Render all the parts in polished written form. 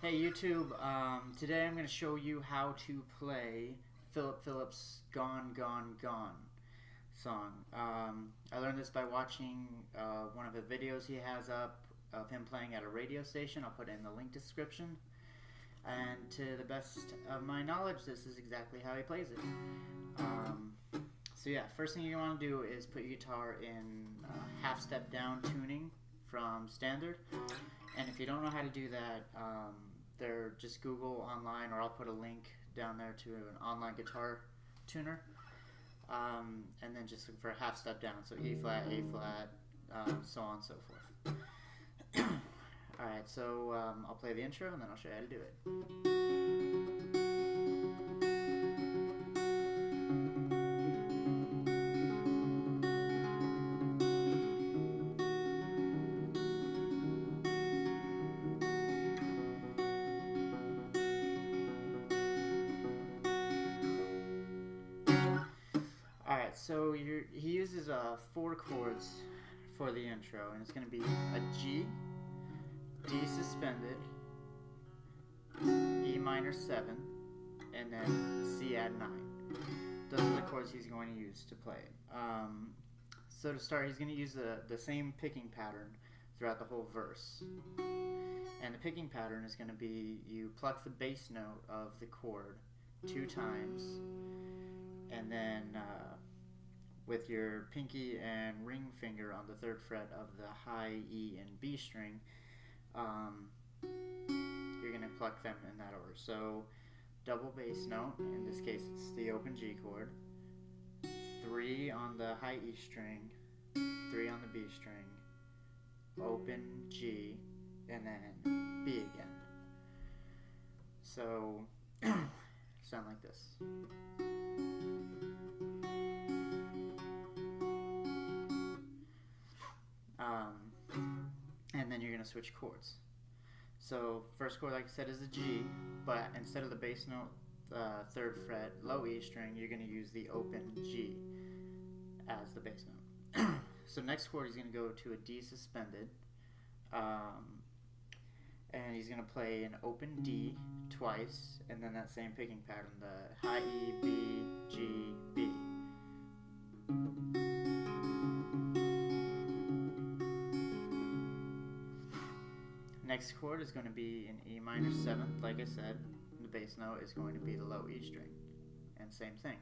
Hey YouTube, today I'm going to show you how to play Phillip Phillips' Gone, Gone, Gone song. I learned this by watching one of the videos he has up of him playing at a radio station. I'll put it in the link description. And to the best of my knowledge, this is exactly how he plays it. So yeah, first thing you want to do is put your guitar in half step down tuning from standard. And if you don't know how to do that, just Google online, or I'll put a link down there to an online guitar tuner. And then just look for a half step down, so E flat, A flat, so on and so forth. Alright, so I'll play the intro and then I'll show you how to do it. Alright, so he uses 4 chords for the intro, and it's going to be a G, D suspended, E minor 7, and then C add 9. Those are the chords he's going to use to play it. So to start, he's going to use the same picking pattern throughout the whole verse. And the picking pattern is going to be, you pluck the bass note of the chord 2 times, and then with your pinky and ring finger on the 3rd fret of the high E and B string, you're going to pluck them in that order. So double bass note, in this case it's the open G chord, 3 on the high E string, 3 on the B string, open G, and then B again. So sound like this. And then you're going to switch chords. So first chord, like I said, is a G, but instead of the bass note, 3rd fret, low E string, you're going to use the open G as the bass note. So next chord, he's going to go to a D suspended, and he's going to play an open D twice, and then that same picking pattern, the high E, B, G, B. Next chord is going to be an E minor 7th, like I said. The bass note is going to be the low E string, and same thing.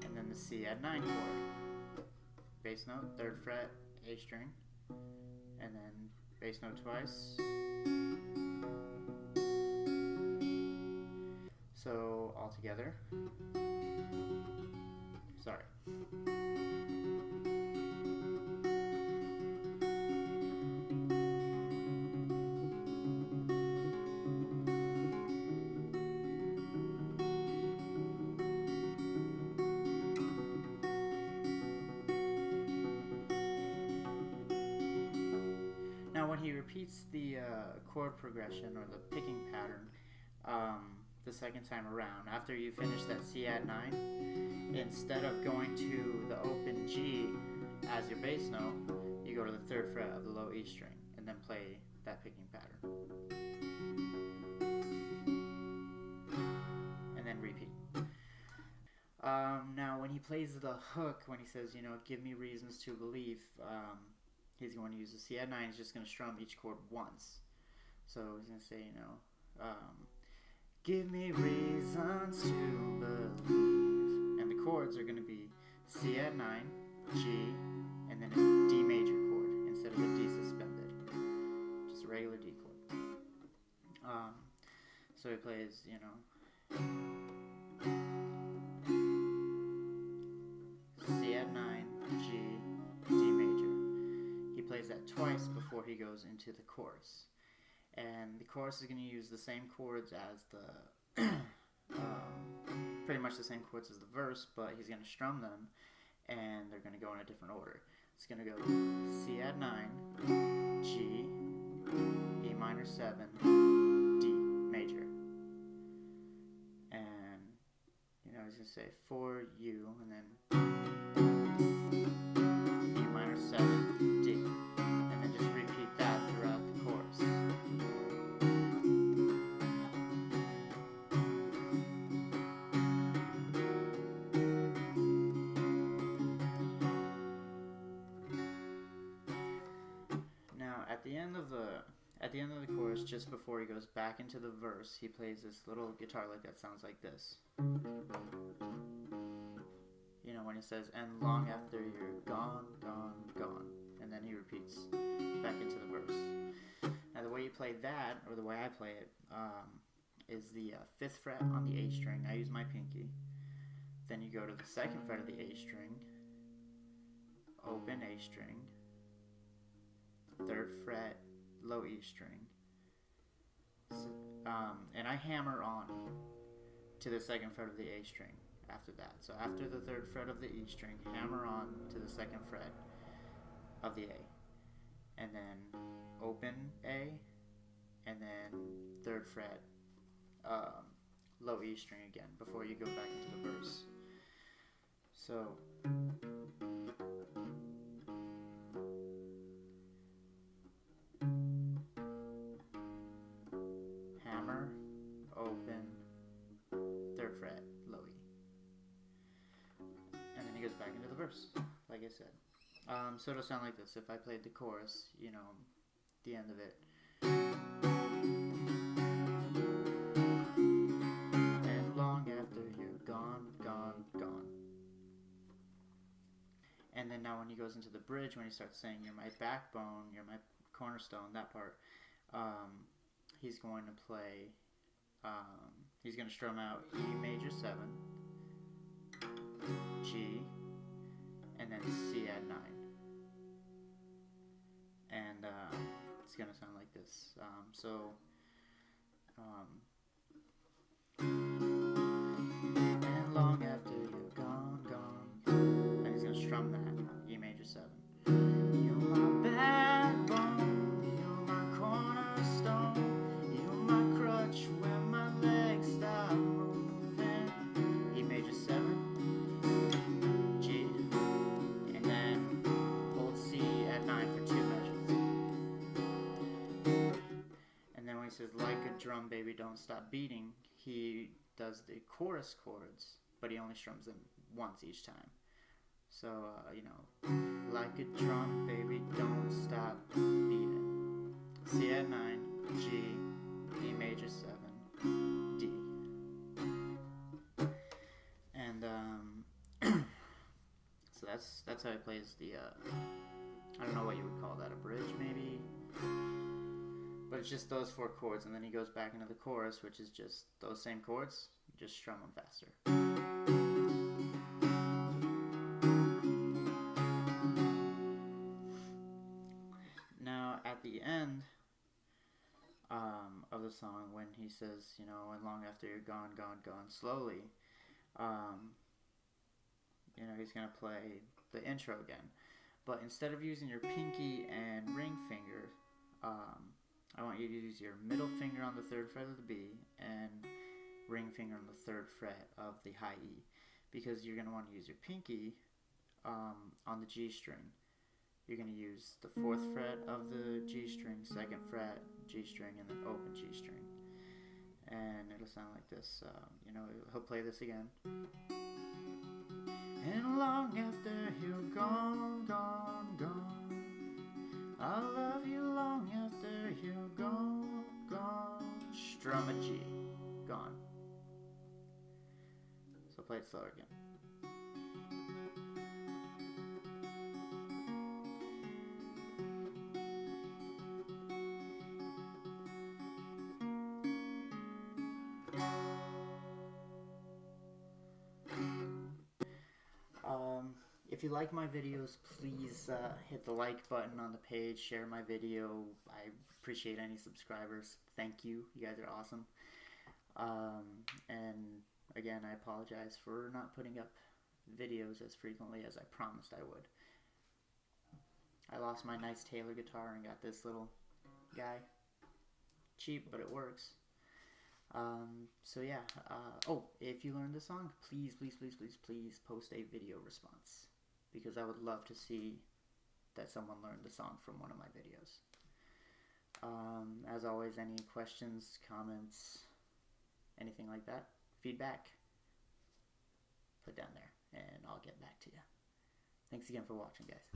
And then the C add 9 chord. Bass note, 3rd fret, A string, and then bass note twice. So all together. Sorry. Now when he repeats the chord progression or the picking pattern the second time around, after you finish that C add 9, instead of going to the open G as your bass note, you go to the 3rd fret of the low E string and then play that picking pattern. And then repeat. Now when he plays the hook, when he says, give me reasons to believe, he's going to use the C add 9. He's just going to strum each chord once. So he's going to say, give me reasons to believe. And the chords are going to be C add 9, G, and then a D major chord instead of a D suspended. Just a regular D chord. So he plays, C add 9, G, D major. He plays that twice before he goes into the chorus. And the chorus is going to use the same chords as the, pretty much the same chords as the verse, but he's going to strum them, and they're going to go in a different order. It's going to go C add 9, G, E minor 7, D major. And, he's going to say for you, and then the end of the chorus, just before he goes back into the verse, he plays this little guitar lick that sounds like this. You know, when he says, "And long after you're gone, gone, gone," and then he repeats back into the verse. Now, the way you play that, or the way I play it, is the 5th fret on the A string. I use my pinky. Then you go to the 2nd fret of the A string, open A string, 3rd fret, low E string, and I hammer on to the 2nd fret of the A string after that. So after the 3rd fret of the E string, hammer on to the 2nd fret of the A, and then open A, and then 3rd fret, low E string again before you go back into the verse. So hammer, open, 3rd fret, low E, and then he goes back into the verse, like I said. So it'll sound like this. If I played the chorus, you know, the end of it. And long after you're gone, gone, gone. And then now when he goes into the bridge, when he starts saying, "You're my backbone, you're my cornerstone," that part, he's going to play, he's going to strum out E major 7, G, and then C add 9. And it's going to sound like this. And long after you're gone, gone. And he's going to strum that, E major 7. You're my backbone, you're my cornerstone, you're my crutch when my legs stop moving. E major 7, G, and then hold C at 9 for 2 measures. And then when he says, "Like a drum, baby, don't stop beating," he does the chorus chords, but he only strums them once each time. So, you know, like a drum, baby, don't stop beating. C add 9, G, E major 7, D. And, so that's how he plays the, I don't know what you would call that, a bridge maybe? But it's just those 4 chords, and then he goes back into the chorus, which is just those same chords, you just strum them faster. Now, at the end of the song, when he says, you know, "And long after you're gone, gone, gone," slowly, you know, he's going to play the intro again. But instead of using your pinky and ring finger, I want you to use your middle finger on the 3rd fret of the B and ring finger on the 3rd fret of the high E, because you're going to want to use your pinky on the G string. You're going to use the 4th fret of the G string, 2nd fret, G string, and then open G string. And it'll sound like this. You know, he'll play this again. And long after you're gone, gone, gone, I'll love you long after you're gone, gone. Strum a G, gone. So play it slower again. If you like my videos, please hit the like button on the page, share my video. I appreciate any subscribers. Thank you. You guys are awesome. And again, I apologize for not putting up videos as frequently as I promised I would. I lost my nice Taylor guitar and got this little guy. Cheap, but it works. So yeah, oh, if you learned the song, please, please, please, please, please post a video response, because I would love to see that someone learned the song from one of my videos. As always, any questions, comments, anything like that, feedback, put down there, and I'll get back to you. Thanks again for watching, guys.